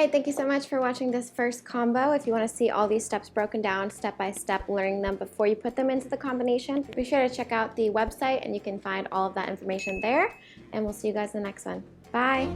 Alright, thank you so much for watching this first combo. If you want to see all these steps broken down step by step, learning them before you put them into the combination, be sure to check out the website and you can find all of that information there. And we'll see you guys in the next one. Bye!